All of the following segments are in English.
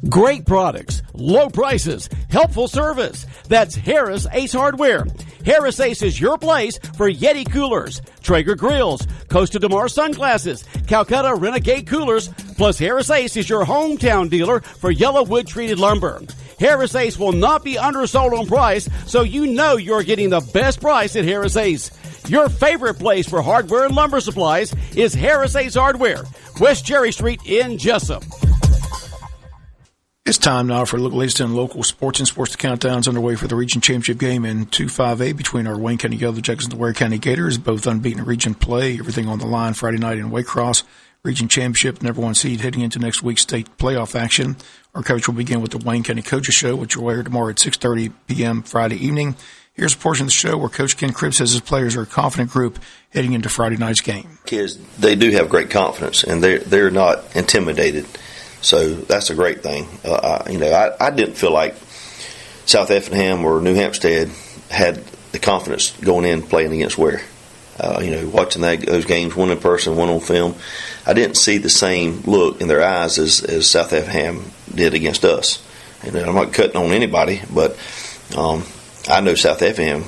Great products, low prices, helpful service. That's Harris Ace Hardware. Harris Ace is your place for Yeti coolers, Traeger grills, Costa de Mar sunglasses, Calcutta Renegade coolers, plus Harris Ace is your hometown dealer for yellow wood treated lumber. Harris Ace will not be undersold on price, so you know you're getting the best price at Harris Ace. Your favorite place for hardware and lumber supplies is Harris Ace Hardware, West Cherry Street in Jesup. It's time now for the latest in local sports and sports. The countdown's underway for the region championship game in 2-5A between our Wayne County Yellow Jackets and the Ware County Gators, both unbeaten in region play. Everything on the line Friday night in Waycross. Region championship, number one seed heading into next week's state playoff action. Our coverage will begin with the Wayne County Coaches Show, which will air tomorrow at 6:30 p.m. Friday evening. Here's a portion of the show where Coach Ken Cribb says his players are a confident group heading into Friday night's game. Kids, they do have great confidence, and they're not intimidated. So that's a great thing. I didn't feel like South Effingham or New Hampstead had the confidence going in playing against Ware. Watching those games, one in person, one on film, I didn't see the same look in their eyes as South Effingham did against us. And I'm not cutting on anybody, but I know South Effingham,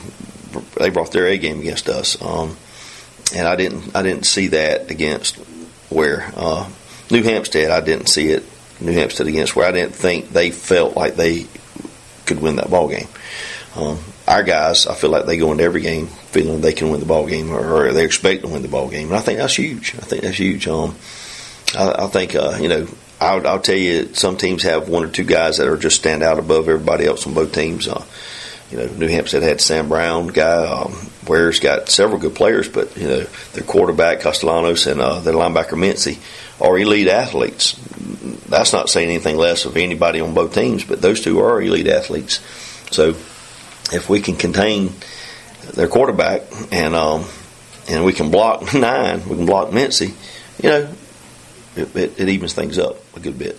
they brought their A game against us, and I didn't see that against Ware. New Hampstead, I didn't see it. New Hampstead against Ware, I didn't think they felt like they could win that ball game. Our guys, I feel like they go into every game feeling they can win the ball game, or they expect to win the ball game, and I think that's huge. I'll tell you, some teams have one or two guys that are just stand out above everybody else on both teams. New Hampstead had Sam Brown guy. Ware's got several good players, but their quarterback Castellanos and their linebacker Mincy are elite athletes. That's not saying anything less of anybody on both teams, but those two are elite athletes. So if we can contain their quarterback and we can block 9, we can block Mincy, it evens things up a good bit.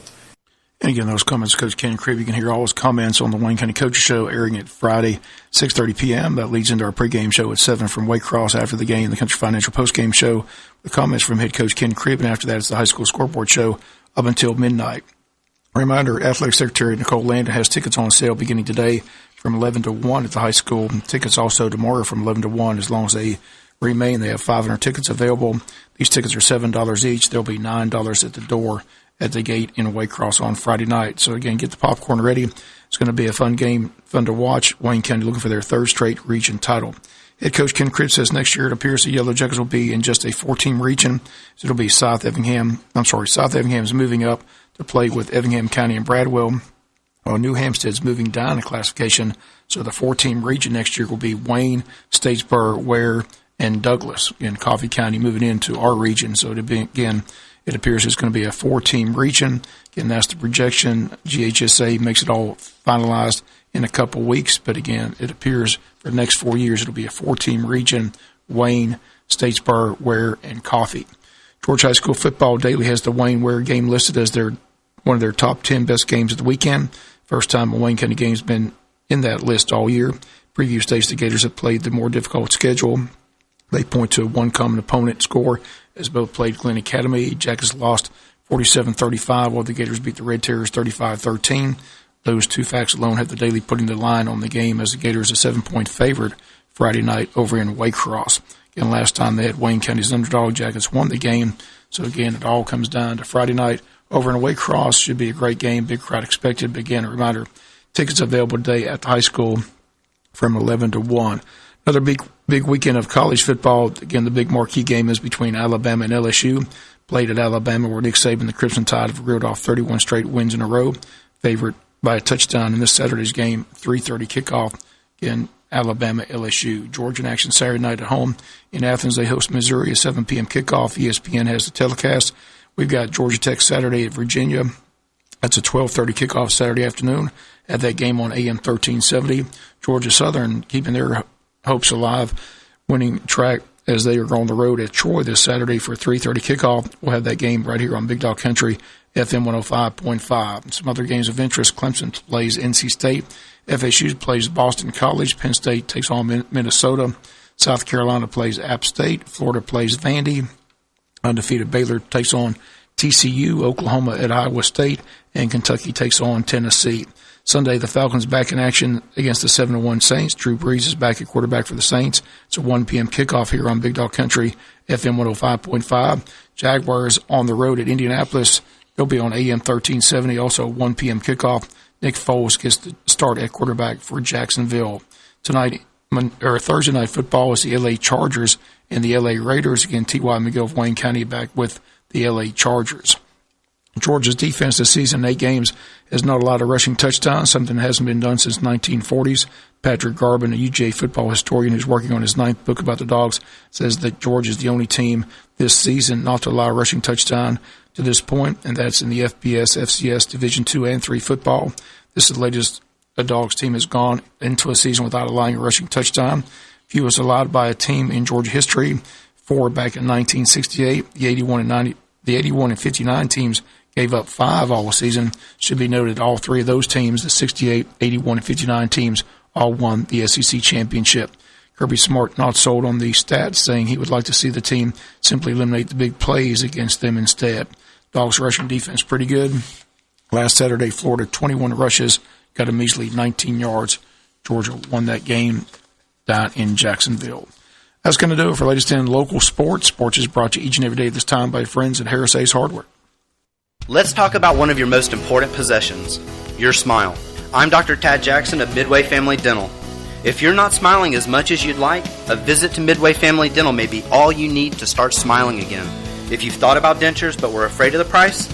And again, those comments, Coach Ken Cribb, you can hear all his comments on the Wayne County Coaches Show airing at Friday, 6:30 p.m. That leads into our pregame show at 7 from Waycross after the game, the Country Financial postgame show, with comments from head coach Ken Cribb, and after that it's the high school scoreboard show up until midnight. A reminder, Athletic Secretary Nicole Landon has tickets on sale beginning today from 11 to 1 at the high school. Tickets also tomorrow from 11 to 1 as long as they remain. They have 500 tickets available. These tickets are $7 each. There'll be $9 at the door at the gate in Waycross on Friday night. So, again, get the popcorn ready. It's going to be a fun game, fun to watch. Wayne County looking for their third straight region title. Head coach Ken Cribb says next year it appears the Yellow Jackets will be in just a 4-team region. So it'll be South Effingham is moving up to play with Effingham County and Bradwell, while New Hampstead's moving down in classification. So the 4-team region next year will be Wayne, Statesboro, Ware, and Douglas. Again, Coffee County moving into our region. So it appears it's going to be a 4-team region. Again, that's the projection. GHSA makes it all finalized in a couple weeks. But again, it appears for the next 4 years it'll be a 4-team region: Wayne, Statesboro, Ware, and Coffee. Georgia High School Football Daily has the Wayne-Ware game listed as one of their top 10 best games of the weekend. First time a Wayne County game's been in that list all year. Preview states the Gators have played the more difficult schedule. They point to one common opponent score as both played Glen Academy. Jackets lost 47-35, while the Gators beat the Red Terriers 35-13. Those two facts alone have the Daily putting the line on the game as the Gators a 7-point favorite Friday night over in Waycross. Again, last time they had Wayne County's underdog, Jackets won the game. So, again, it all comes down to Friday night over in Waycross. Should be a great game, big crowd expected. But, again, a reminder, tickets available today at the high school from 11 to 1. Another big weekend of college football. Again, the big marquee game is between Alabama and LSU. Played at Alabama, where Nick Saban and the Crimson Tide have reeled off 31 straight wins in a row. Favored by a touchdown in this Saturday's game, 3:30 kickoff. Again, Alabama, LSU. Georgia in action Saturday night at home. In Athens, they host Missouri, a 7 p.m. kickoff. ESPN has the telecast. We've got Georgia Tech Saturday at Virginia. That's a 12:30 kickoff Saturday afternoon. Had that game on AM 1370. Georgia Southern keeping their hopes alive, winning track as they are on the road at Troy this Saturday for a 3:30 kickoff. We'll have that game right here on Big Dog Country, FM 105.5. Some other games of interest. Clemson plays NC State. FSU plays Boston College. Penn State takes on Minnesota. South Carolina plays App State. Florida plays Vandy. Undefeated Baylor takes on TCU, Oklahoma at Iowa State, and Kentucky takes on Tennessee. Sunday, the Falcons back in action against the 7-1 Saints. Drew Brees is back at quarterback for the Saints. It's a 1 p.m. kickoff here on Big Dog Country, FM 105.5. Jaguars on the road at Indianapolis. They'll be on AM 1370, also a 1 p.m. kickoff. Nick Foles gets the start at quarterback for Jacksonville. Thursday night football is the LA Chargers and the LA Raiders. Again, T.Y. McGill of Wayne County back with the LA Chargers. Georgia's defense this season, 8 games, has not allowed a rushing touchdown, something that hasn't been done since 1940s. Patrick Garvin, a UGA football historian who's working on his 9th book about the Dogs, says that Georgia is the only team this season not to allow a rushing touchdown to this point, and that's in the FBS, FCS, Division II and III football. This is the latest a Dogs team has gone into a season without allowing a rushing touchdown. Fewest allowed by a team in Georgia history, 4 back in 1968. The 81 and 59 teams gave up 5 all season. Should be noted all 3 of those teams, the 68, 81, and 59 teams, all won the SEC championship. Kirby Smart not sold on the stats, saying he would like to see the team simply eliminate the big plays against them instead. Dogs' rushing defense pretty good. Last Saturday, Florida, 21 rushes, got a measly 19 yards. Georgia won that game down in Jacksonville. That's going to do it for latest in local sports. Sports is brought to you each and every day this time by friends at Harris Ace Hardware. Let's talk about one of your most important possessions, your smile. I'm Dr. Tad Jackson of Midway Family Dental. If you're not smiling as much as you'd like, a visit to Midway Family Dental may be all you need to start smiling again. If you've thought about dentures but were afraid of the price,